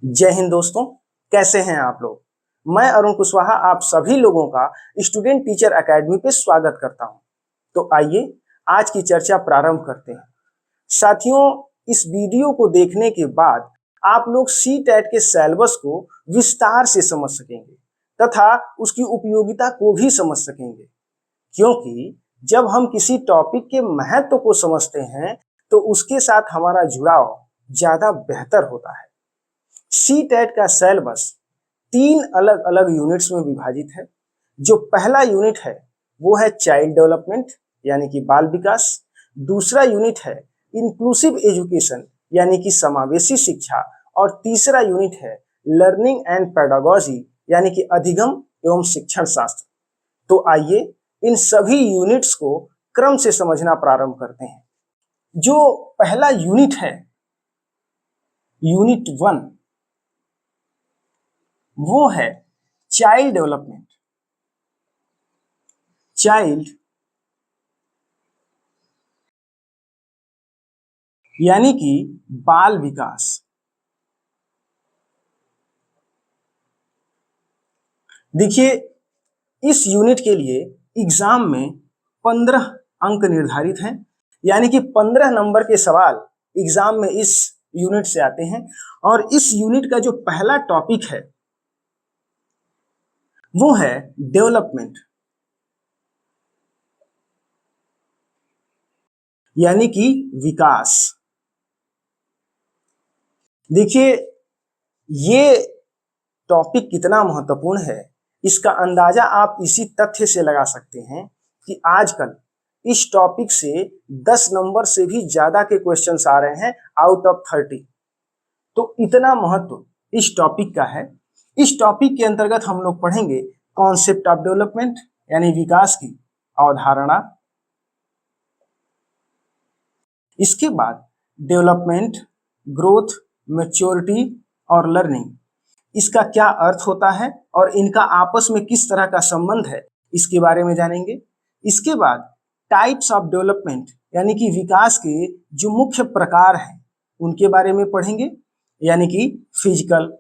जय हिंद दोस्तों, कैसे हैं आप लोग। मैं अरुण कुशवाहा आप सभी लोगों का स्टूडेंट टीचर एकेडमी पे स्वागत करता हूं। तो आइए आज की चर्चा प्रारंभ करते हैं। साथियों, इस वीडियो को देखने के बाद आप लोग सी टेट के सिलेबस को विस्तार से समझ सकेंगे तथा उसकी उपयोगिता को भी समझ सकेंगे, क्योंकि जब हम किसी टॉपिक के महत्व को समझते हैं तो उसके साथ हमारा जुड़ाव ज्यादा बेहतर होता है। सी टेट का सिलेबस 3 अलग अलग यूनिट्स में विभाजित है। जो पहला यूनिट है वो है चाइल्ड डेवलपमेंट यानी कि बाल विकास। दूसरा यूनिट है इंक्लूसिव एजुकेशन यानी कि समावेशी शिक्षा। और तीसरा यूनिट है लर्निंग एंड पेडागोजी यानी कि अधिगम एवं शिक्षण शास्त्र। तो आइए इन सभी यूनिट्स को क्रम से समझना प्रारंभ करते हैं। जो पहला यूनिट है, यूनिट 1, वो है चाइल्ड डेवलपमेंट। चाइल्ड यानी कि बाल विकास। देखिए, इस यूनिट के लिए एग्जाम में 15 अंक निर्धारित हैं, यानी कि 15 नंबर के सवाल एग्जाम में इस यूनिट से आते हैं। और इस यूनिट का जो पहला टॉपिक है वो है डेवलपमेंट यानी कि विकास। देखिए, ये टॉपिक कितना महत्वपूर्ण है इसका अंदाजा आप इसी तथ्य से लगा सकते हैं कि आजकल इस टॉपिक से 10 नंबर से भी ज्यादा के क्वेश्चंस आ रहे हैं आउट ऑफ 30। तो इतना महत्व इस टॉपिक का है। इस टॉपिक के अंतर्गत हम लोग पढ़ेंगे कॉन्सेप्ट ऑफ डेवलपमेंट यानी विकास की अवधारणा। इसके बाद डेवलपमेंट, ग्रोथ, मैच्योरिटी और लर्निंग, इसका क्या अर्थ होता है और इनका आपस में किस तरह का संबंध है, इसके बारे में जानेंगे। इसके बाद टाइप्स ऑफ डेवलपमेंट यानी कि विकास के जो मुख्य प्रकार हैं उनके बारे में पढ़ेंगे, यानी कि फिजिकल,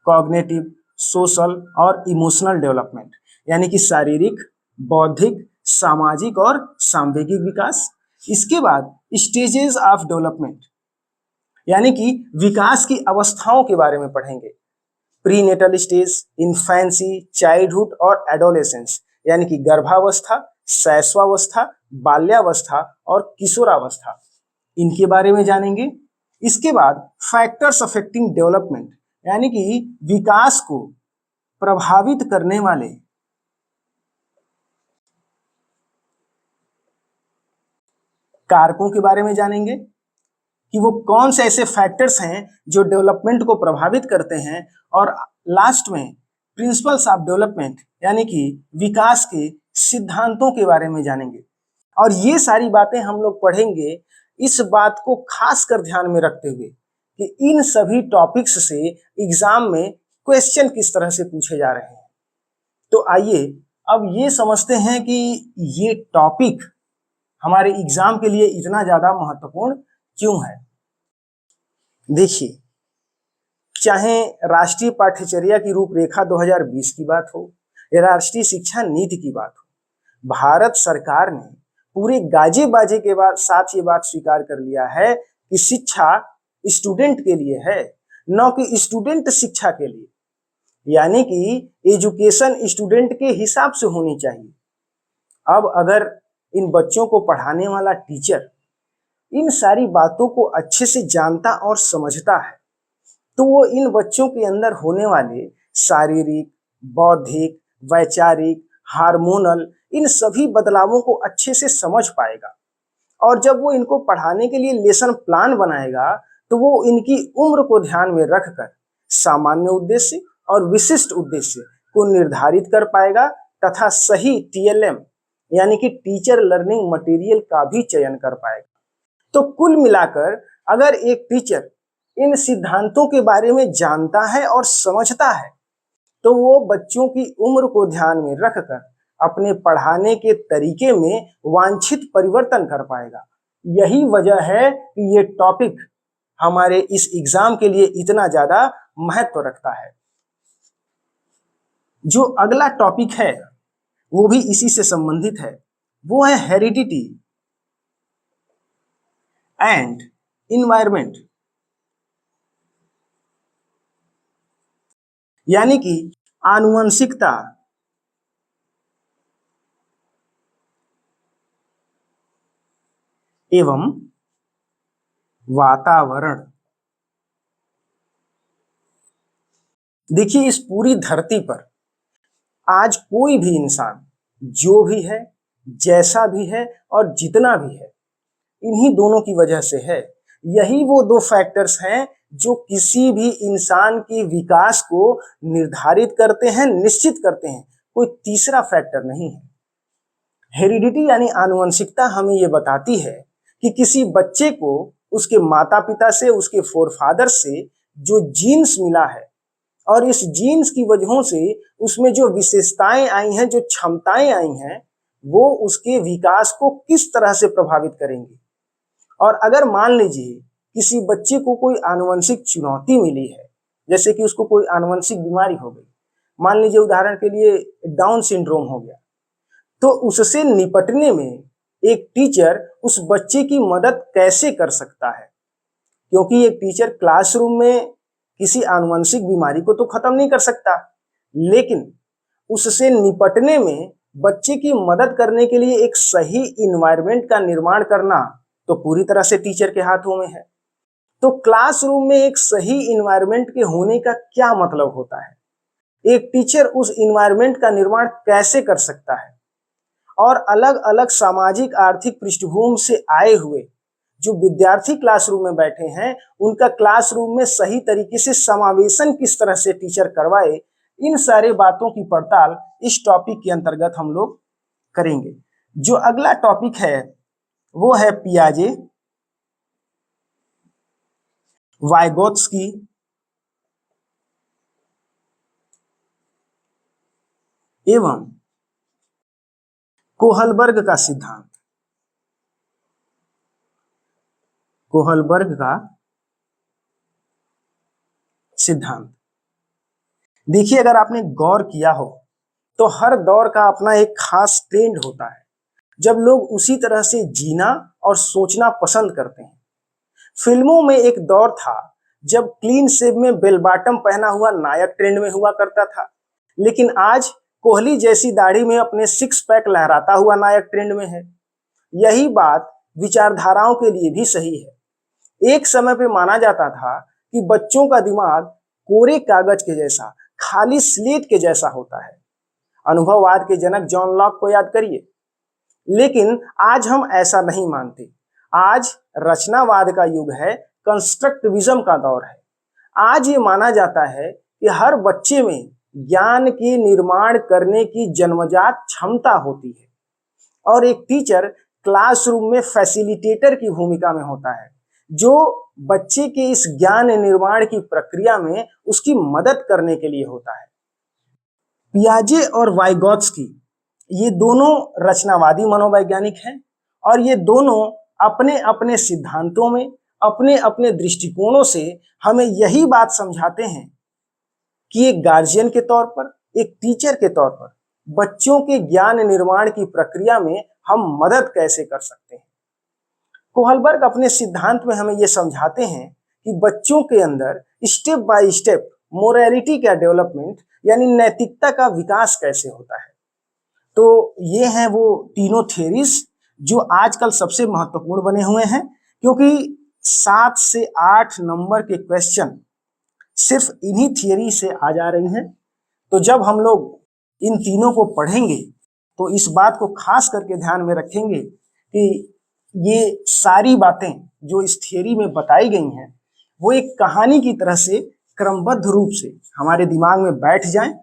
कॉग्निटिव, सोशल और इमोशनल डेवलपमेंट यानी कि शारीरिक, बौद्धिक, सामाजिक और सांवेगिक विकास। इसके बाद स्टेजेस ऑफ डेवलपमेंट यानी कि विकास की अवस्थाओं के बारे में पढ़ेंगे। प्रीनेटल स्टेज, इन्फेंसी, चाइल्डहुड और एडोलेसेंस यानी कि गर्भावस्था, शैशवावस्था, बाल्यावस्था और किशोरावस्था, इनके बारे में जानेंगे। इसके बाद फैक्टर्स अफेक्टिंग डेवलपमेंट यानी कि विकास को प्रभावित करने वाले कारकों के बारे में जानेंगे कि वो कौन से ऐसे फैक्टर्स हैं जो डेवलपमेंट को प्रभावित करते हैं। और लास्ट में प्रिंसिपल्स ऑफ डेवलपमेंट यानी कि विकास के सिद्धांतों के बारे में जानेंगे। और ये सारी बातें हम लोग पढ़ेंगे इस बात को खास कर ध्यान में रखते हुए कि इन सभी टॉपिक्स से एग्जाम में क्वेश्चन किस तरह से पूछे जा रहे हैं। तो आइए अब ये समझते हैं कि ये टॉपिक हमारे एग्जाम के लिए इतना ज्यादा महत्वपूर्ण क्यों है। देखिए, चाहे राष्ट्रीय पाठ्यचर्या की रूपरेखा 2020 की बात हो या राष्ट्रीय शिक्षा नीति की बात हो, भारत सरकार ने पूरे गाजे बाजे के बाद साथ ये बात स्वीकार कर लिया है कि शिक्षा स्टूडेंट के लिए है, न कि स्टूडेंट शिक्षा के लिए। यानी कि एजुकेशन स्टूडेंट के हिसाब से होनी चाहिए। अब अगर इन बच्चों को पढ़ाने वाला टीचर इन सारी बातों को अच्छे से जानता और समझता है तो वो इन बच्चों के अंदर होने वाले शारीरिक, बौद्धिक, वैचारिक, हार्मोनल, इन सभी बदलावों को अच्छे से समझ पाएगा। और जब वो इनको पढ़ाने के लिए लेसन प्लान बनाएगा तो वो इनकी उम्र को ध्यान में रखकर सामान्य उद्देश्य और विशिष्ट उद्देश्य को निर्धारित कर पाएगा तथा सही टीएलएम यानी कि टीचर लर्निंग मटेरियल का भी चयन कर पाएगा। तो कुल मिलाकर अगर एक टीचर इन सिद्धांतों के बारे में जानता है और समझता है तो वो बच्चों की उम्र को ध्यान में रखकर अपने पढ़ाने के तरीके में वांछित परिवर्तन कर पाएगा। यही वजह है कि ये टॉपिक हमारे इस एग्जाम के लिए इतना ज्यादा महत्व रखता है। जो अगला टॉपिक है वो भी इसी से संबंधित है, वो है हेरिडिटी एंड इन्वायरमेंट, यानी कि आनुवंशिकता एवं वातावरण। देखिए, इस पूरी धरती पर आज कोई भी इंसान जो भी है, जैसा भी है और जितना भी है, इन्हीं दोनों की वजह से है। यही वो दो फैक्टर्स हैं जो किसी भी इंसान के विकास को निर्धारित करते हैं, निश्चित करते हैं। कोई तीसरा फैक्टर नहीं है। हेरिडिटी यानी आनुवंशिकता हमें ये बताती है कि किसी बच्चे को उसके माता पिता से, उसके फोरफादर से जो जीन्स मिला है और इस जीन्स की वजहों से उसमें जो विशेषताएं आई हैं, जो क्षमताएं आई हैं, वो उसके विकास को किस तरह से प्रभावित करेंगी। और अगर मान लीजिए किसी बच्चे को कोई आनुवंशिक चुनौती मिली है, जैसे कि उसको कोई आनुवंशिक बीमारी हो गई, मान लीजिए उदाहरण के लिए डाउन सिंड्रोम हो गया, तो उससे निपटने में एक टीचर उस बच्चे की मदद कैसे कर सकता है। क्योंकि एक टीचर क्लासरूम में किसी आनुवंशिक बीमारी को तो खत्म नहीं कर सकता, लेकिन उससे निपटने में बच्चे की मदद करने के लिए एक सही इन्वायरमेंट का निर्माण करना तो पूरी तरह से टीचर के हाथों में है। तो क्लासरूम में एक सही इन्वायरमेंट के होने का क्या मतलब होता है, एक टीचर उस इन्वायरमेंट का निर्माण कैसे कर सकता है, और अलग अलग सामाजिक आर्थिक पृष्ठभूमि से आए हुए जो विद्यार्थी क्लासरूम में बैठे हैं, उनका क्लासरूम में सही तरीके से समावेशन किस तरह से टीचर करवाए, इन सारे बातों की पड़ताल इस टॉपिक के अंतर्गत हम लोग करेंगे। जो अगला टॉपिक है वो है पियाजे, वाइगोत्स्की एवं कोहलबर्ग का सिद्धांत। कोहलबर्ग का सिद्धांत देखिए, अगर आपने गौर किया हो तो हर दौर का अपना एक खास ट्रेंड होता है जब लोग उसी तरह से जीना और सोचना पसंद करते हैं। फिल्मों में एक दौर था जब क्लीन शेव में बेल बॉटम पहना हुआ नायक ट्रेंड में हुआ करता था, लेकिन आज कोहली जैसी दाढ़ी में अपने सिक्स पैक लहराता हुआ नायक ट्रेंड में है। यही बात विचारधाराओं के लिए भी सही है। एक समय पे माना जाता था कि बच्चों का दिमाग कोरे कागज के जैसा, खाली स्लेट के जैसा होता है। अनुभववाद के जनक जॉन लॉक को याद करिए। लेकिन आज हम ऐसा नहीं मानते। आज रचनावाद का युग है, कंस्ट्रक्टिविज्म का दौर है। आज ये माना जाता है कि हर बच्चे में ज्ञान के निर्माण करने की जन्मजात क्षमता होती है और एक टीचर क्लासरूम में फैसिलिटेटर की भूमिका में होता है, जो बच्चे के इस ज्ञान निर्माण की प्रक्रिया में उसकी मदद करने के लिए होता है। पियाजे और वाइगोत्स्की ये दोनों रचनावादी मनोवैज्ञानिक हैं और ये दोनों अपने अपने सिद्धांतों में, अपने अपने दृष्टिकोणों से हमें यही बात समझाते हैं कि एक गार्जियन के तौर पर, एक टीचर के तौर पर बच्चों के ज्ञान निर्माण की प्रक्रिया में हम मदद कैसे कर सकते हैं। कोहलबर्ग अपने सिद्धांत में हमें यह समझाते हैं कि बच्चों के अंदर स्टेप बाय स्टेप मोरालिटी का डेवलपमेंट यानी नैतिकता का विकास कैसे होता है। तो ये हैं वो तीनों थ्योरीज जो आजकल सबसे महत्वपूर्ण बने हुए हैं, क्योंकि 7 से 8 नंबर के क्वेश्चन सिर्फ इन्हीं थियरी से आ जा रही हैं। तो जब हम लोग इन तीनों को पढ़ेंगे तो इस बात को खास करके ध्यान में रखेंगे कि ये सारी बातें जो इस थियरी में बताई गई हैं वो एक कहानी की तरह से क्रमबद्ध रूप से हमारे दिमाग में बैठ जाएं,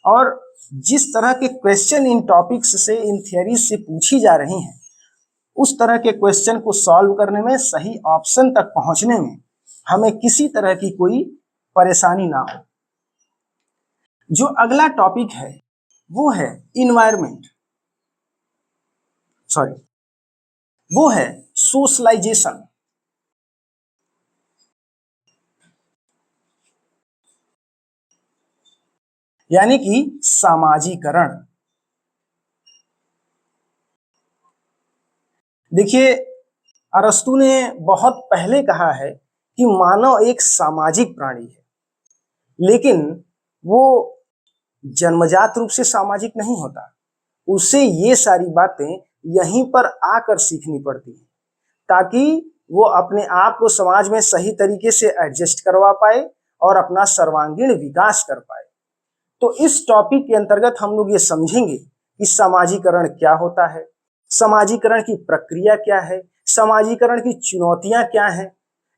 और जिस तरह के क्वेश्चन इन टॉपिक्स से, इन थियरीज से पूछी जा रही हैं, उस तरह के क्वेश्चन को सॉल्व करने में, सही ऑप्शन तक पहुंचने में हमें किसी तरह की कोई परेशानी ना हो। जो अगला टॉपिक है वो है इन्वायरमेंट, वो है सोशलाइजेशन। यानी कि सामाजिकरण। देखिए, अरस्तु ने बहुत पहले कहा है कि मानव एक सामाजिक प्राणी है, लेकिन वो जन्मजात रूप से सामाजिक नहीं होता। उसे ये सारी बातें यहीं पर आकर सीखनी पड़ती है, ताकि वो अपने आप को समाज में सही तरीके से एडजस्ट करवा पाए और अपना सर्वांगीण विकास कर पाए। तो इस टॉपिक के अंतर्गत हम लोग ये समझेंगे कि समाजीकरण क्या होता है, समाजीकरण की प्रक्रिया क्या है, समाजीकरण की चुनौतियां क्या हैं,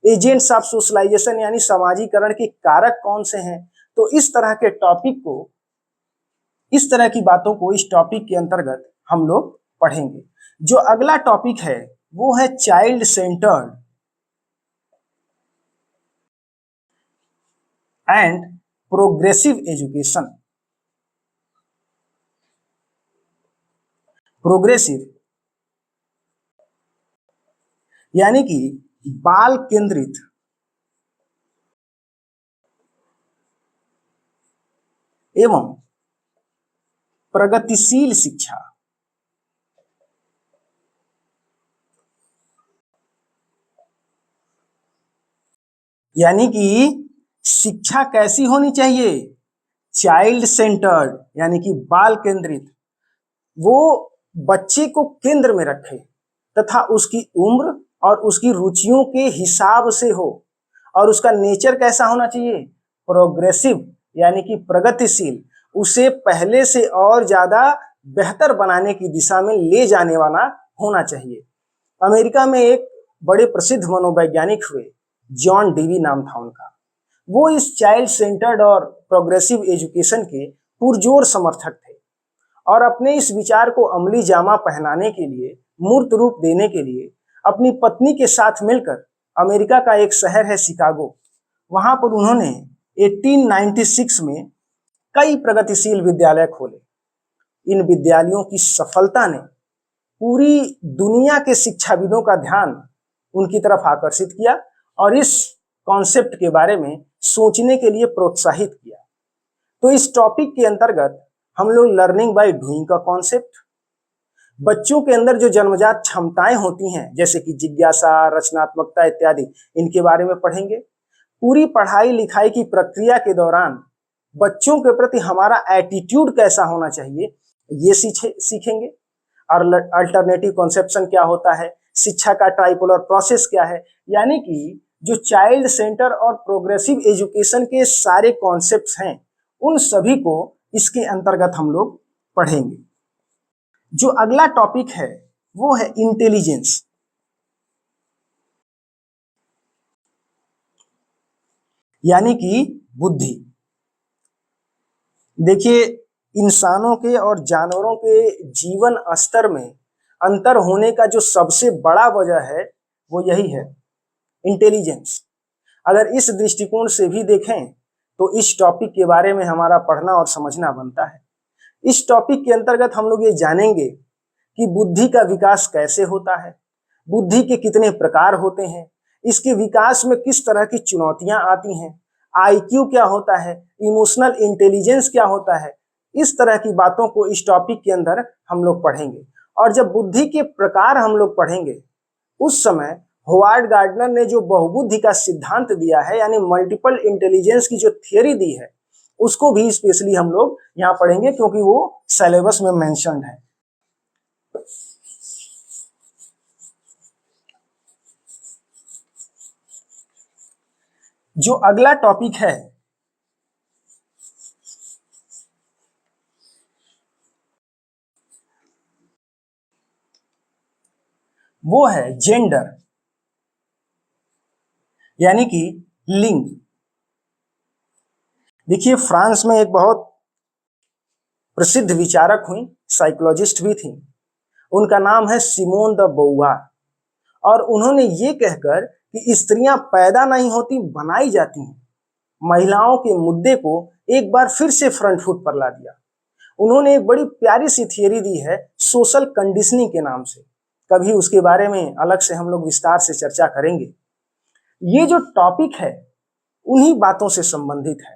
एजेंट्स ऑफ सोशलाइजेशन यानी समाजीकरण के कारक कौन से हैं। तो इस तरह के टॉपिक को, इस तरह की बातों को इस टॉपिक के अंतर्गत हम लोग पढ़ेंगे। जो अगला टॉपिक है वो है child centred and progressive education. Progressive यानी कि बाल केंद्रित एवं प्रगतिशील शिक्षा। यानी कि शिक्षा कैसी होनी चाहिए, चाइल्ड सेंटर्ड यानी कि बाल केंद्रित। वो बच्चे को केंद्र में रखे तथा उसकी उम्र और उसकी रुचियों के हिसाब से हो, और उसका नेचर कैसा होना चाहिए, प्रोग्रेसिव यानी कि प्रगतिशील, उसे पहले से और ज्यादा बेहतर बनाने की दिशा में ले जाने वाला होना चाहिए। अमेरिका में एक बड़े प्रसिद्ध मनोवैज्ञानिक हुए, जॉन डीवी नाम था उनका। वो इस चाइल्ड सेंटर्ड और प्रोग्रेसिव एजुकेशन के पुरजोर समर्थक थे और अपने इस विचार को अमली जामा पहनाने के लिए, मूर्त रूप देने के लिए अपनी पत्नी के साथ मिलकर अमेरिका का एक शहर है शिकागो, वहां पर उन्होंने 1896 में कई प्रगतिशील विद्यालय खोले। इन विद्यालयों की सफलता ने पूरी दुनिया के शिक्षाविदों का ध्यान उनकी तरफ आकर्षित किया और इस कॉन्सेप्ट के बारे में सोचने के लिए प्रोत्साहित किया। तो इस टॉपिक के अंतर्गत हम लोग लर्निंग बाय डूइंग का कॉन्सेप्ट, बच्चों के अंदर जो जन्मजात क्षमताएं होती हैं जैसे कि जिज्ञासा, रचनात्मकता इत्यादि, इनके बारे में पढ़ेंगे। पूरी पढ़ाई लिखाई की प्रक्रिया के दौरान बच्चों के प्रति हमारा एटीट्यूड कैसा होना चाहिए, ये सीखेंगे। और अल्टरनेटिव कॉन्सेप्शन क्या होता है, शिक्षा का ट्राइपोलर प्रोसेस क्या है, यानी कि जो चाइल्ड सेंटर और प्रोग्रेसिव एजुकेशन के सारे कॉन्सेप्ट्स हैं, उन सभी को इसके अंतर्गत हम लोग पढ़ेंगे। जो अगला टॉपिक है वो है इंटेलिजेंस, यानी कि बुद्धि। देखिए, इंसानों के और जानवरों के जीवन स्तर में अंतर होने का जो सबसे बड़ा वजह है वो यही है, इंटेलिजेंस। अगर इस दृष्टिकोण से भी देखें तो इस टॉपिक के बारे में हमारा पढ़ना और समझना बनता है। इस टॉपिक के अंतर्गत हम लोग ये जानेंगे कि बुद्धि का विकास कैसे होता है, बुद्धि के कितने प्रकार होते हैं, इसके विकास में किस तरह की चुनौतियां आती हैं, आईक्यू क्या होता है, इमोशनल इंटेलिजेंस क्या होता है। इस तरह की बातों को इस टॉपिक के अंदर हम लोग पढ़ेंगे। और जब बुद्धि के प्रकार हम लोग पढ़ेंगे उस समय होवार्ड गार्डनर ने जो बहुबुद्धि का सिद्धांत दिया है, यानी मल्टीपल इंटेलिजेंस की जो थियरी दी है, उसको भी स्पेशली हम लोग यहाँ पढ़ेंगे क्योंकि वो सिलेबस में मेंशन्ड है। जो अगला टॉपिक है वो है जेंडर, यानी कि लिंग। देखिए, फ्रांस में एक बहुत प्रसिद्ध विचारक हुई, साइकोलॉजिस्ट भी थी, उनका नाम है सिमोन द बोवार। और उन्होंने ये कहकर कि स्त्रियां पैदा नहीं होती, बनाई जाती हैं, महिलाओं के मुद्दे को एक बार फिर से फ्रंट फुट पर ला दिया। उन्होंने एक बड़ी प्यारी सी थियरी दी है सोशल कंडीशनिंग के नाम से, कभी उसके बारे में अलग से हम लोग विस्तार से चर्चा करेंगे। ये जो टॉपिक है उन्हीं बातों से संबंधित है।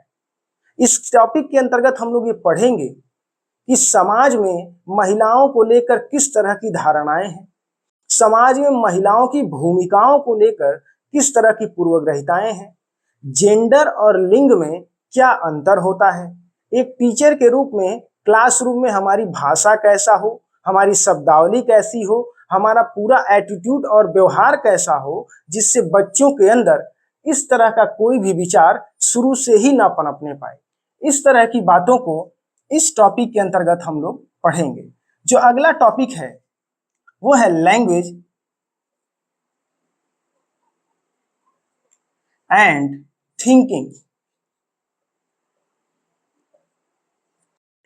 इस टॉपिक के अंतर्गत हम लोग ये पढ़ेंगे कि समाज में महिलाओं को लेकर किस तरह की धारणाएं हैं, समाज में महिलाओं की भूमिकाओं को लेकर किस तरह की पूर्वग्रहिताएं हैं, जेंडर और लिंग में क्या अंतर होता है, एक टीचर के रूप में क्लासरूम में हमारी भाषा कैसा हो, हमारी शब्दावली कैसी हो, हमारा पूरा एटीट्यूड और व्यवहार कैसा हो, जिससे बच्चों के अंदर इस तरह का कोई भी विचार शुरू से ही ना पनपने पाए। इस तरह की बातों को इस टॉपिक के अंतर्गत हम लोग पढ़ेंगे। जो अगला टॉपिक है वो है लैंग्वेज एंड थिंकिंग,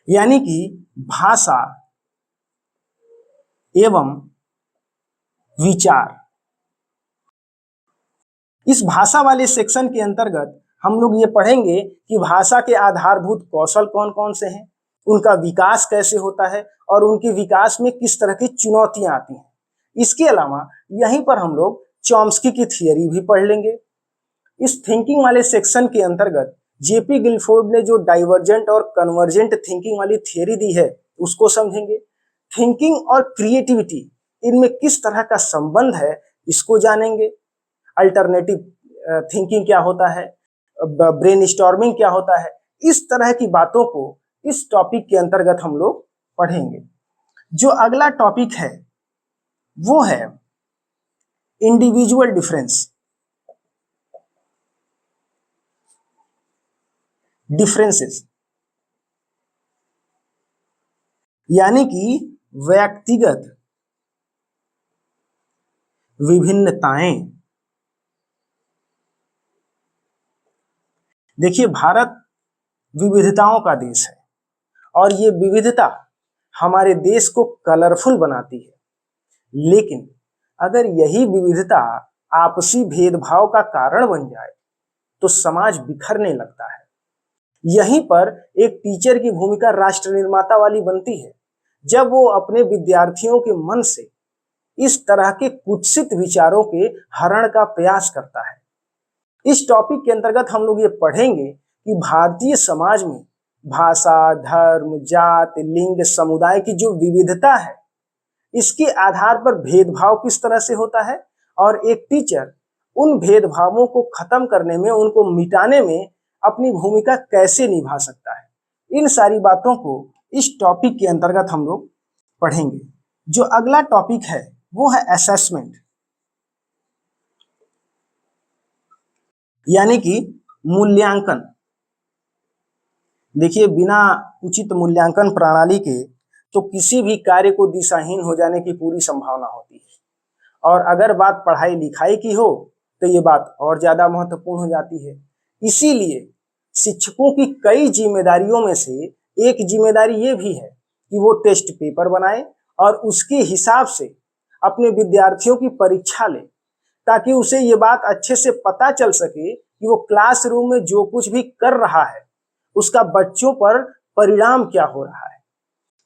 यानी कि भाषा एवं विचार। इस भाषा वाले सेक्शन के अंतर्गत हम लोग ये पढ़ेंगे कि भाषा के आधारभूत कौशल कौन कौन से हैं, उनका विकास कैसे होता है और उनके विकास में किस तरह की चुनौतियां आती हैं। इसके अलावा यहीं पर हम लोग चॉम्स्की की थियरी भी पढ़ लेंगे। इस थिंकिंग वाले सेक्शन के अंतर्गत जेपी गिलफोर्ड ने जो डाइवर्जेंट और कन्वर्जेंट थिंकिंग वाली थियरी दी है उसको समझेंगे। थिंकिंग और क्रिएटिविटी, इनमें किस तरह का संबंध है इसको जानेंगे। अल्टरनेटिव थिंकिंग क्या होता है, ब्रेनस्टॉर्मिंग क्या होता है, इस तरह की बातों को इस टॉपिक के अंतर्गत हम लोग पढ़ेंगे। जो अगला टॉपिक है वो है इंडिविजुअल डिफरेंसेस, यानी कि व्यक्तिगत विभिन्नताएं। देखिए, भारत विविधताओं का देश है और ये विविधता हमारे देश को कलरफुल बनाती है, लेकिन अगर यही विविधता आपसी भेदभाव का कारण बन जाए तो समाज बिखरने लगता है। यहीं पर एक टीचर की भूमिका राष्ट्र निर्माता वाली बनती है, जब वो अपने विद्यार्थियों के मन से इस तरह के कुत्सित विचारों के हरण का प्रयास करता है। इस टॉपिक के अंतर्गत हम लोग ये पढ़ेंगे कि भारतीय समाज में भाषा, धर्म, जात, लिंग, समुदाय की जो विविधता है, इसके आधार पर भेदभाव किस तरह से होता है और एक टीचर उन भेदभावों को खत्म करने में, उनको मिटाने में अपनी भूमिका कैसे निभा सकता है। इन सारी बातों को इस टॉपिक के अंतर्गत हम लोग पढ़ेंगे। जो अगला टॉपिक है वो है असेसमेंट, यानी कि मूल्यांकन। देखिए, बिना उचित मूल्यांकन प्रणाली के तो किसी भी कार्य को दिशाहीन हो जाने की पूरी संभावना होती है। और अगर बात पढ़ाई लिखाई की हो तो ये बात और ज्यादा महत्वपूर्ण हो जाती है। इसीलिए शिक्षकों की कई जिम्मेदारियों में से एक जिम्मेदारी ये भी है कि वो टेस्ट पेपर बनाए और उसके हिसाब से अपने विद्यार्थियों की परीक्षा ले, ताकि उसे ये बात अच्छे से पता चल सके कि वो क्लासरूम में जो कुछ भी कर रहा है उसका बच्चों पर परिणाम क्या हो रहा है।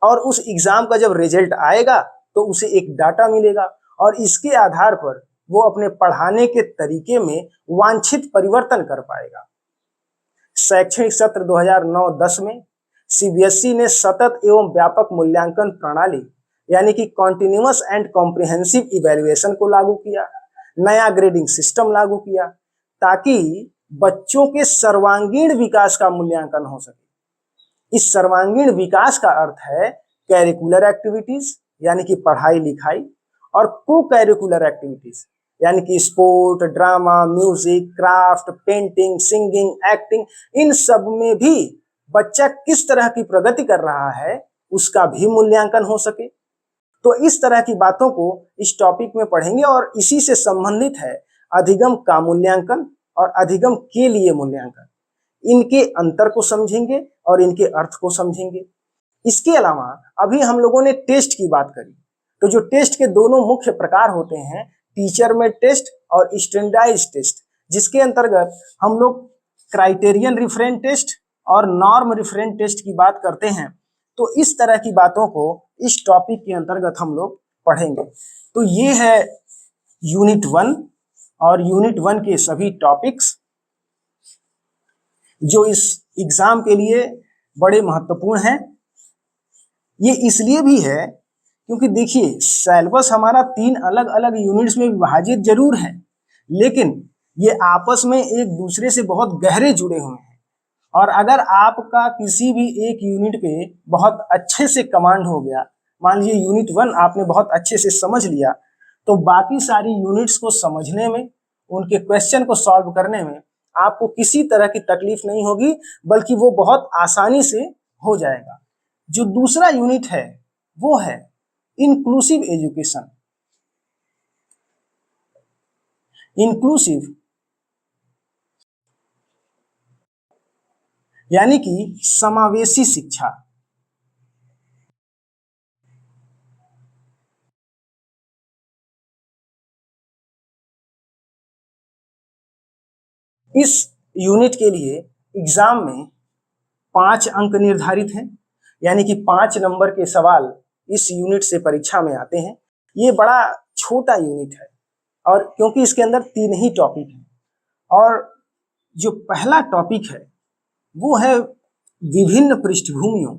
और उस एग्जाम का जब रिजल्ट आएगा तो उसे एक डाटा मिलेगा और इसके आधार पर वो अपने पढ़ाने के तरीके में वांछित परिवर्तन कर पाएगा। शैक्षणिक सत्र 2009-10 में सीबीएसई ने सतत एवं व्यापक मूल्यांकन प्रणाली, यानी कि कॉन्टिन्यूअस एंड कॉम्प्रिहेंसिव इवैल्यूएशन को लागू किया, नया ग्रेडिंग सिस्टम लागू किया, ताकि बच्चों के सर्वांगीण विकास का मूल्यांकन हो सके। इस सर्वांगीण विकास का अर्थ है कैरिकुलर एक्टिविटीज, यानी कि पढ़ाई लिखाई, और को कैरिकुलर एक्टिविटीज, यानी कि sport, drama, music, craft, painting, singing, acting, इन सब में भी बच्चा किस तरह की प्रगति कर रहा है उसका भी मूल्यांकन हो सके। तो इस तरह की बातों को इस टॉपिक में पढ़ेंगे और इसी से संबंधित है अधिगम का मूल्यांकन और अधिगम के लिए मूल्यांकन। इनके अंतर को समझेंगे और इनके अर्थ को समझेंगे। इसके अलावा अभी हम लोगों ने टेस्ट की बात करी, तो जो टेस्ट के दोनों मुख्य प्रकार होते हैं, टीचर मेड टेस्ट और स्टैंडर्डाइज्ड टेस्ट, जिसके अंतर्गत हम लोग क्राइटेरियन रिफरेंट टेस्ट और नॉर्म रिफरेंट टेस्ट की बात करते हैं। तो इस तरह की बातों को इस टॉपिक के अंतर्गत हम लोग पढ़ेंगे। तो ये है यूनिट 1 और यूनिट 1 के सभी टॉपिक्स। जो इस एग्जाम के लिए बड़े महत्वपूर्ण हैं। ये इसलिए भी है क्योंकि देखिए सिलेबस हमारा 3 अलग अलग यूनिट्स में विभाजित जरूर है, लेकिन ये आपस में एक दूसरे से बहुत गहरे जुड़े हुए हैं। और अगर आपका किसी भी एक यूनिट पे बहुत अच्छे से कमांड हो गया, मान लीजिए यूनिट 1 आपने बहुत अच्छे से समझ लिया, तो बाकी सारी यूनिट्स को समझने में, उनके क्वेश्चन को सॉल्व करने में आपको किसी तरह की तकलीफ नहीं होगी, बल्कि वो बहुत आसानी से हो जाएगा। जो दूसरा यूनिट है वो है इंक्लूसिव एजुकेशन। इंक्लूसिव यानी कि समावेशी शिक्षा। इस यूनिट के लिए एग्जाम में 5 अंक निर्धारित हैं, यानी कि 5 नंबर के सवाल इस यूनिट से परीक्षा में आते हैं। ये बड़ा छोटा यूनिट है और क्योंकि इसके अंदर 3 ही टॉपिक हैं। और जो पहला टॉपिक है वो है विभिन्न पृष्ठभूमियों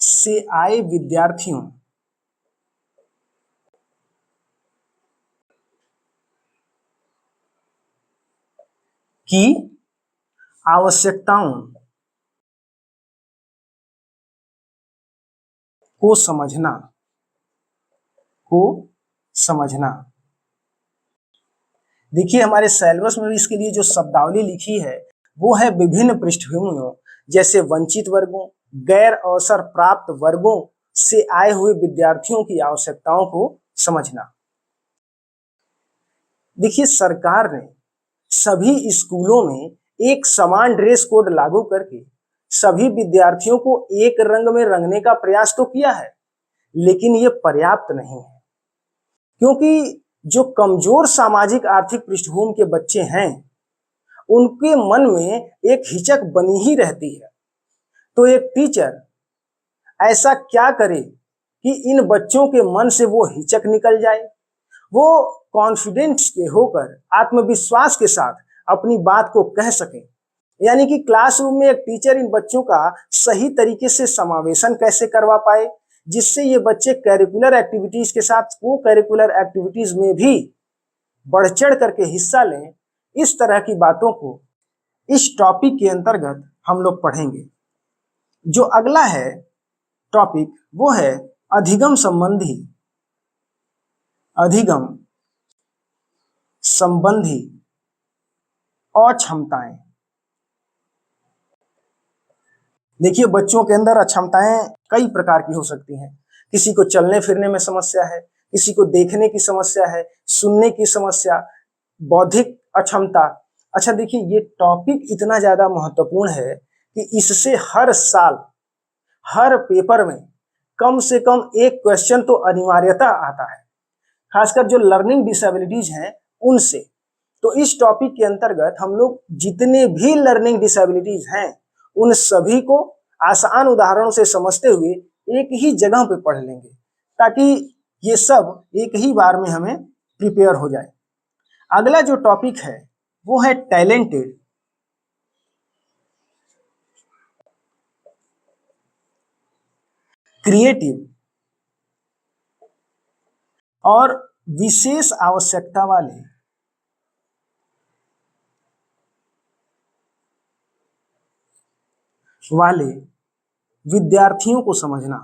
से आए विद्यार्थियों की आवश्यकताओं को समझना। देखिए हमारे सिलेबस में भी इसके लिए जो शब्दावली लिखी है वो है विभिन्न पृष्ठभूमियों, जैसे वंचित वर्गों, गैर अवसर प्राप्त वर्गों से आए हुए विद्यार्थियों की आवश्यकताओं को समझना। देखिए सरकार ने सभी स्कूलों में एक समान ड्रेस कोड लागू करके सभी विद्यार्थियों को एक रंग में रंगने का प्रयास तो किया है, लेकिन ये पर्याप्त नहीं है, क्योंकि जो कमजोर सामाजिक आर्थिक पृष्ठभूमि के बच्चे हैं उनके मन में एक हिचक बनी ही रहती है। तो एक टीचर ऐसा क्या करे कि इन बच्चों के मन से वो हिचक निकल जाए, वो कॉन्फिडेंस के होकर आत्मविश्वास के साथ अपनी बात को कह सके। यानी कि क्लासरूम में एक टीचर इन बच्चों का सही तरीके से समावेशन कैसे करवा पाए, जिससे ये बच्चे करिकुलर एक्टिविटीज के साथ को करिकुलर एक्टिविटीज में भी बढ़ चढ़ करके हिस्सा लें। इस तरह की बातों को इस टॉपिक के अंतर्गत हम लोग पढ़ेंगे। जो अगला है टॉपिक वो है अधिगम संबंधी अक्षमताएं। देखिए बच्चों के अंदर अक्षमताएं कई प्रकार की हो सकती हैं। किसी को चलने फिरने में समस्या है, किसी को देखने की समस्या है, सुनने की समस्या, बौद्धिक अक्षमता। अच्छा देखिए ये टॉपिक इतना ज्यादा महत्वपूर्ण है कि इससे हर साल हर पेपर में कम से कम एक क्वेश्चन तो अनिवार्यता आता है, खासकर जो लर्निंग डिसेबिलिटीज हैं उनसे। तो इस टॉपिक के अंतर्गत हम लोग जितने भी लर्निंग डिसेबिलिटीज हैं उन सभी को आसान उदाहरणों से समझते हुए एक ही जगह पे पढ़ लेंगे, ताकि ये सब एक ही बार में हमें प्रिपेयर हो जाए। अगला जो टॉपिक है वो है टैलेंटेड क्रिएटिव और विशेष आवश्यकता वाले विद्यार्थियों को समझना।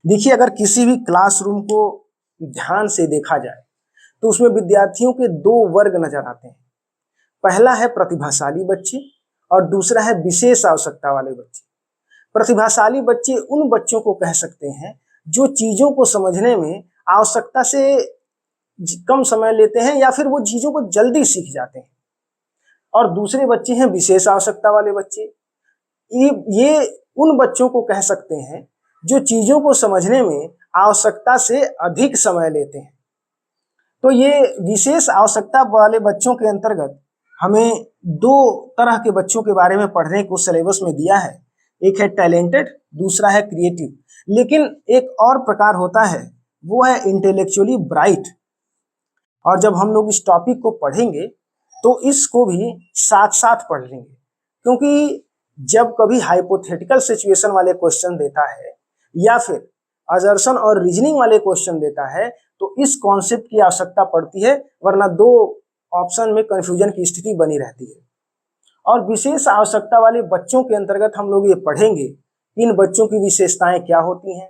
देखिए अगर किसी भी क्लासरूम को ध्यान से देखा जाए तो उसमें विद्यार्थियों के 2 वर्ग नजर आते हैं। पहला है प्रतिभाशाली बच्चे और दूसरा है विशेष आवश्यकता वाले बच्चे। प्रतिभाशाली बच्चे उन बच्चों को कह सकते हैं जो चीजों को समझने में आवश्यकता से कम समय लेते हैं या फिर वो चीजों को जल्दी सीख जाते हैं। और दूसरे बच्चे हैं विशेष आवश्यकता वाले बच्चे। ये उन बच्चों को कह सकते हैं जो चीजों को समझने में आवश्यकता से अधिक समय लेते हैं। तो ये विशेष आवश्यकता वाले बच्चों के अंतर्गत हमें दो तरह के बच्चों के बारे में पढ़ने को सिलेबस में दिया है, एक है टैलेंटेड, दूसरा है क्रिएटिव। लेकिन एक और प्रकार होता है, वो है इंटेलेक्चुअली ब्राइट। और जब हम लोग इस टॉपिक को पढ़ेंगे तो इसको भी साथ साथ पढ़ लेंगे, क्योंकि जब कभी हाइपोथेटिकल सिचुएशन वाले क्वेश्चन देता है या फिर असर्शन और रीजनिंग वाले क्वेश्चन देता है तो इस कॉन्सेप्ट की आवश्यकता पड़ती है, वरना दो ऑप्शन में कंफ्यूजन की स्थिति बनी रहती है। और विशेष आवश्यकता वाले बच्चों के अंतर्गत हम लोग ये पढ़ेंगे इन बच्चों की विशेषताएं क्या होती हैं,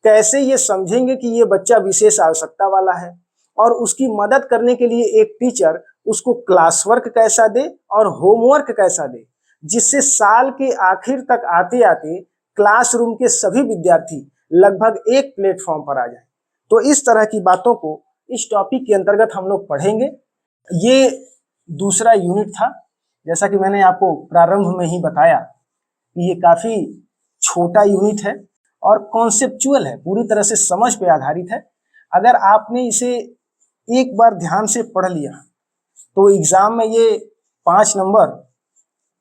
कैसे ये समझेंगे कि ये बच्चा विशेष आवश्यकता वाला है, और उसकी मदद करने के लिए एक टीचर उसको क्लास वर्क कैसा दे और होमवर्क कैसा दे, जिससे साल के आखिर तक आते आते क्लासरूम के सभी विद्यार्थी लगभग एक प्लेटफॉर्म पर आ जाए। तो इस तरह की बातों को इस टॉपिक के अंतर्गत हम लोग पढ़ेंगे। ये दूसरा यूनिट था। जैसा कि मैंने आपको प्रारंभ में ही बताया कि ये काफी छोटा यूनिट है और कॉन्सेप्चुअल है, पूरी तरह से समझ पे आधारित है। अगर आपने इसे एक बार ध्यान से पढ़ लिया तो एग्जाम में ये 5 नंबर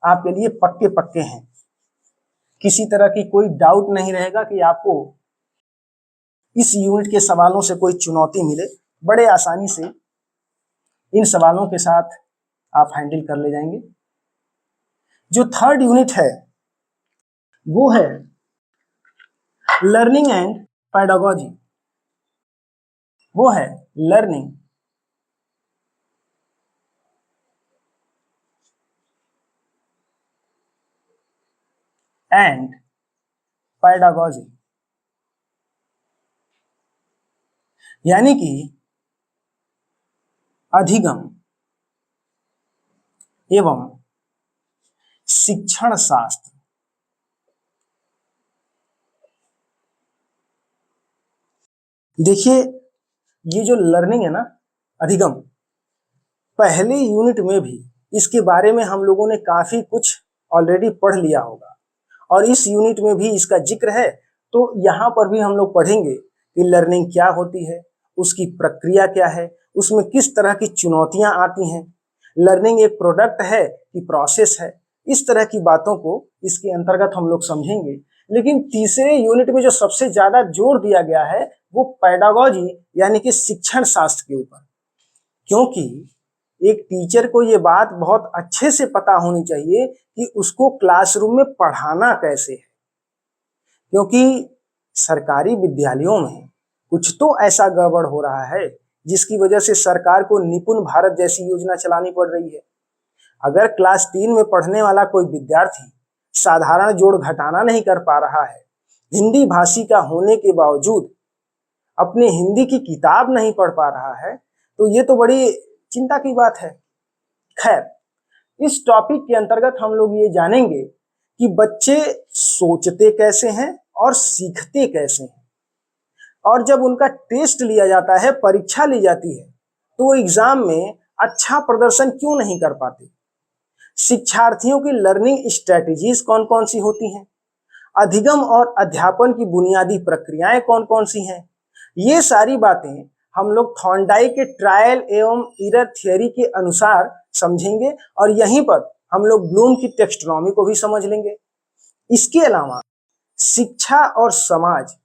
आपके लिए पक्के पक्के हैं। किसी तरह की कोई डाउट नहीं रहेगा कि आपको इस यूनिट के सवालों से कोई चुनौती मिले। बड़े आसानी से इन सवालों के साथ आप हैंडल कर ले जाएंगे। जो थर्ड यूनिट है वो है लर्निंग एंड पेडागोजी। वो है लर्निंग एंड पेडागोजी, यानी कि अधिगम एवं शिक्षण शास्त्र। देखिए, ये जो लर्निंग है ना, अधिगम, पहले यूनिट में भी इसके बारे में हम लोगों ने काफी कुछ ऑलरेडी पढ़ लिया होगा और इस यूनिट में भी इसका जिक्र है। तो यहाँ पर भी हम लोग पढ़ेंगे कि लर्निंग क्या होती है, उसकी प्रक्रिया क्या है, उसमें किस तरह की चुनौतियां आती हैं, लर्निंग एक प्रोडक्ट है कि प्रोसेस है। इस तरह की बातों को इसके अंतर्गत हम लोग समझेंगे। लेकिन तीसरे यूनिट में जो सबसे ज्यादा जोर दिया गया है वो पेडागोजी यानी कि शिक्षण शास्त्र के ऊपर, क्योंकि एक टीचर को ये बात बहुत अच्छे से पता होनी चाहिए कि उसको क्लासरूम में पढ़ाना कैसे है, क्योंकि सरकारी विद्यालयों में कुछ तो ऐसा गड़बड़ हो रहा है जिसकी वजह से सरकार को निपुण भारत जैसी योजना चलानी पड़ रही है। अगर क्लास 3 में पढ़ने वाला कोई विद्यार्थी साधारण जोड़ घटाना नहीं कर पा रहा है, हिंदी भाषी का होने के बावजूद अपने हिंदी की किताब नहीं पढ़ पा रहा है, तो ये तो बड़ी चिंता की बात है। खैर, इस टॉपिक के अंतर्गत हम लोग ये जानेंगे कि बच्चे सोचते कैसे हैं और सीखते कैसे हैं, और जब उनका टेस्ट लिया जाता है, परीक्षा ली जाती है, तो वो एग्जाम में अच्छा प्रदर्शन क्यों नहीं कर पाते। शिक्षार्थियों की लर्निंग स्ट्रेटेजीज कौन कौन सी होती हैं, अधिगम और अध्यापन की बुनियादी प्रक्रियाएं कौन कौन सी हैं, ये सारी बातें हम लोग थॉर्नडाइक के ट्रायल एवं एरर थ्योरी के अनुसार समझेंगे और यहीं पर हम लोग ब्लूम की टेक्स्टोनॉमी को भी समझ लेंगे। इसके अलावा शिक्षा और समाज,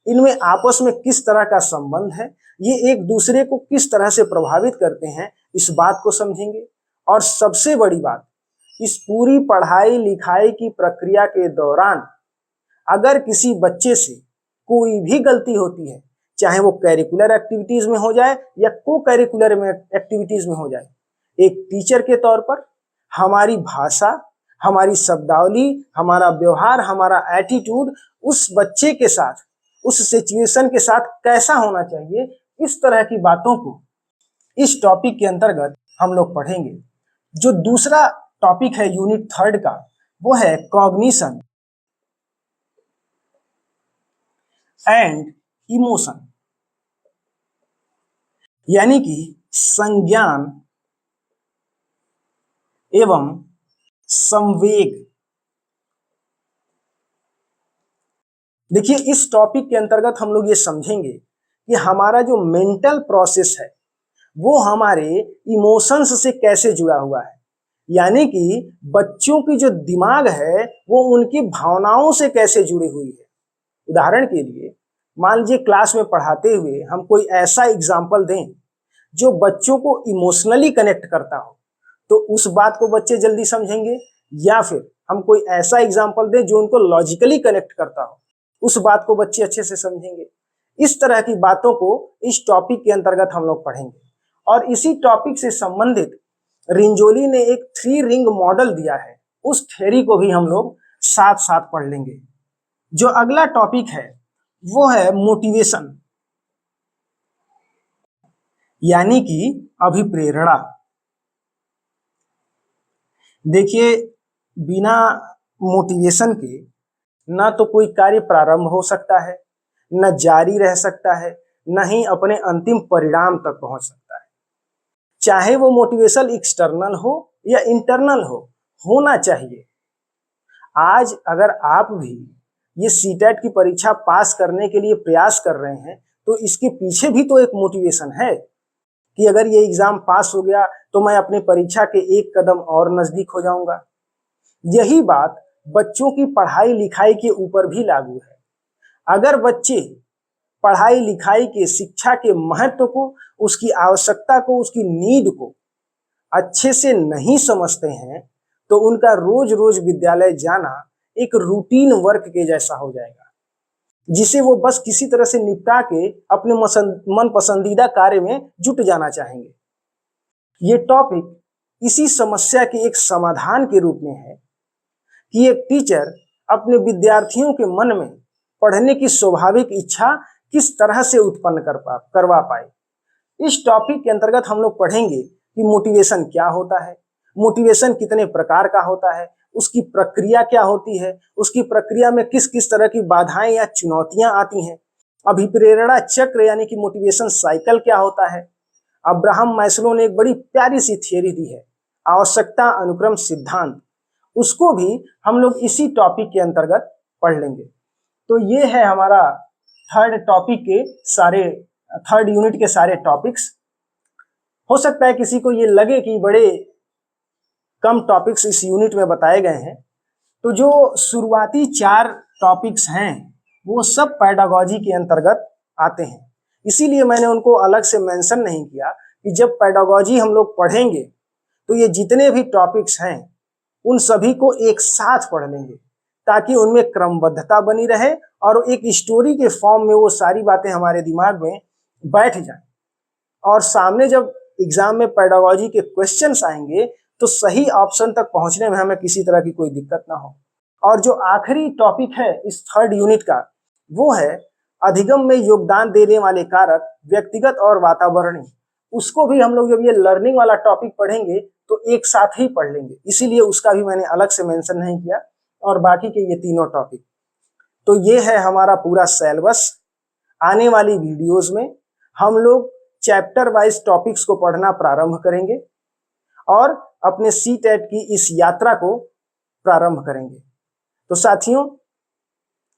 इनमें आपस में किस तरह का संबंध है, ये एक दूसरे को किस तरह से प्रभावित करते हैं, इस बात को समझेंगे। और सबसे बड़ी बात, इस पूरी पढ़ाई लिखाई की प्रक्रिया के दौरान अगर किसी बच्चे से कोई भी गलती होती है, चाहे वो करिकुलर एक्टिविटीज में हो जाए या को करिकुलर में एक्टिविटीज में हो जाए, एक टीचर के तौर पर हमारी भाषा, हमारी शब्दावली, हमारा व्यवहार, हमारा एटीट्यूड उस बच्चे के साथ, उस सिचुएशन के साथ कैसा होना चाहिए, इस तरह की बातों को इस टॉपिक के अंतर्गत हम लोग पढ़ेंगे। जो दूसरा टॉपिक है यूनिट थर्ड का, वो है कॉग्निशन एंड इमोशन, यानी कि संज्ञान एवं संवेग। देखिए, इस टॉपिक के अंतर्गत हम लोग ये समझेंगे कि हमारा जो मेंटल प्रोसेस है वो हमारे इमोशंस से कैसे जुड़ा हुआ है। यानी कि बच्चों की जो दिमाग है वो उनकी भावनाओं से कैसे जुड़ी हुई है। उदाहरण के लिए मान लीजिए क्लास में पढ़ाते हुए हम कोई ऐसा एग्जाम्पल दें जो बच्चों को इमोशनली कनेक्ट करता हो, तो उस बात को बच्चे जल्दी समझेंगे, या फिर हम कोई ऐसा एग्जाम्पल दें जो उनको लॉजिकली कनेक्ट करता हो, उस बात को बच्चे अच्छे से समझेंगे। इस तरह की बातों को इस टॉपिक के अंतर्गत हम लोग पढ़ेंगे। और इसी टॉपिक से संबंधित रिंजोली ने एक 3 रिंग मॉडल दिया है, उस थ्योरी को भी हम लोग साथ साथ पढ़ लेंगे। जो अगला टॉपिक है वो है मोटिवेशन, यानी कि अभिप्रेरणा। देखिए, बिना मोटिवेशन के ना तो कोई कार्य प्रारंभ हो सकता है, न जारी रह सकता है, न ही अपने अंतिम परिणाम तक पहुंच सकता है। चाहे वो मोटिवेशन एक्सटर्नल हो या इंटरनल हो, होना चाहिए। आज अगर आप भी ये सीटेट की परीक्षा पास करने के लिए प्रयास कर रहे हैं तो इसके पीछे भी तो एक मोटिवेशन है कि अगर ये एग्जाम पास हो गया तो मैं अपनी परीक्षा के एक कदम और नजदीक हो जाऊंगा। यही बात बच्चों की पढ़ाई लिखाई के ऊपर भी लागू है। अगर बच्चे पढ़ाई लिखाई के शिक्षा के महत्व को, उसकी आवश्यकता को, उसकी नीड को अच्छे से नहीं समझते हैं तो उनका रोज रोज विद्यालय जाना एक रूटीन वर्क के जैसा हो जाएगा, जिसे वो बस किसी तरह से निपटा के अपने मन पसंदीदा कार्य में जुट जाना चाहेंगे। ये टॉपिक इसी समस्या के एक समाधान के रूप में है कि एक टीचर अपने विद्यार्थियों के मन में पढ़ने की स्वाभाविक इच्छा किस तरह से उत्पन्न करवा पाए। इस टॉपिक के अंतर्गत हम लोग पढ़ेंगे कि मोटिवेशन क्या होता है, मोटिवेशन कितने प्रकार का होता है, उसकी प्रक्रिया क्या होती है, उसकी प्रक्रिया में किस किस तरह की बाधाएं या चुनौतियां आती हैं, अभिप्रेरणा चक्र यानी कि मोटिवेशन साइकिल क्या होता है। अब्राहम मैस्लो ने एक बड़ी प्यारी सी थियरी दी है, आवश्यकता अनुक्रम सिद्धांत, उसको भी हम लोग इसी टॉपिक के अंतर्गत पढ़ लेंगे। तो ये है हमारा थर्ड यूनिट के सारे टॉपिक्स। हो सकता है किसी को ये लगे कि बड़े कम टॉपिक्स इस यूनिट में बताए गए हैं, तो जो शुरुआती 4 टॉपिक्स हैं वो सब पेडागोजी के अंतर्गत आते हैं, इसीलिए मैंने उनको अलग से मेंशन नहीं किया कि जब पेडागोजी हम लोग पढ़ेंगे तो ये जितने भी टॉपिक्स हैं उन सभी को एक साथ पढ़ लेंगे ताकि उनमें क्रमबद्धता बनी रहे और एक स्टोरी के फॉर्म में वो सारी बातें हमारे दिमाग में बैठ जाएं, और सामने जब एग्जाम में पेडागोजी के क्वेश्चंस आएंगे तो सही ऑप्शन तक पहुंचने में हमें किसी तरह की कोई दिक्कत ना हो। और जो आखिरी टॉपिक है इस थर्ड यूनिट का वो है अधिगम में योगदान देने वाले कारक व्यक्तिगत और वातावरणीय। उसको भी हम लोग जब ये लर्निंग वाला टॉपिक पढ़ेंगे तो एक साथ ही पढ़ लेंगे, इसीलिए उसका भी मैंने अलग से मेंशन नहीं किया। और बाकी के ये तीनों टॉपिक, तो ये है हमारा पूरा सिलेबस। आने वाली वीडियोस में हम लोग चैप्टर वाइज टॉपिक्स को पढ़ना प्रारंभ करेंगे और अपने सीटेट की इस यात्रा को प्रारंभ करेंगे। तो साथियों,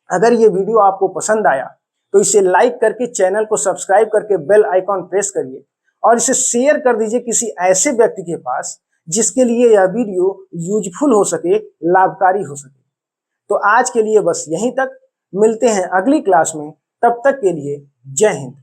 अगर ये वीडियो आपको पसंद आया तो इसे लाइक करके चैनल को सब्सक्राइब करके बेल आइकॉन प्रेस करिए और इसे शेयर कर दीजिए किसी ऐसे व्यक्ति के पास जिसके लिए यह वीडियो यूजफुल हो सके, लाभकारी हो सके। तो आज के लिए बस यहीं तक, मिलते हैं अगली क्लास में, तब तक के लिए जय हिंद।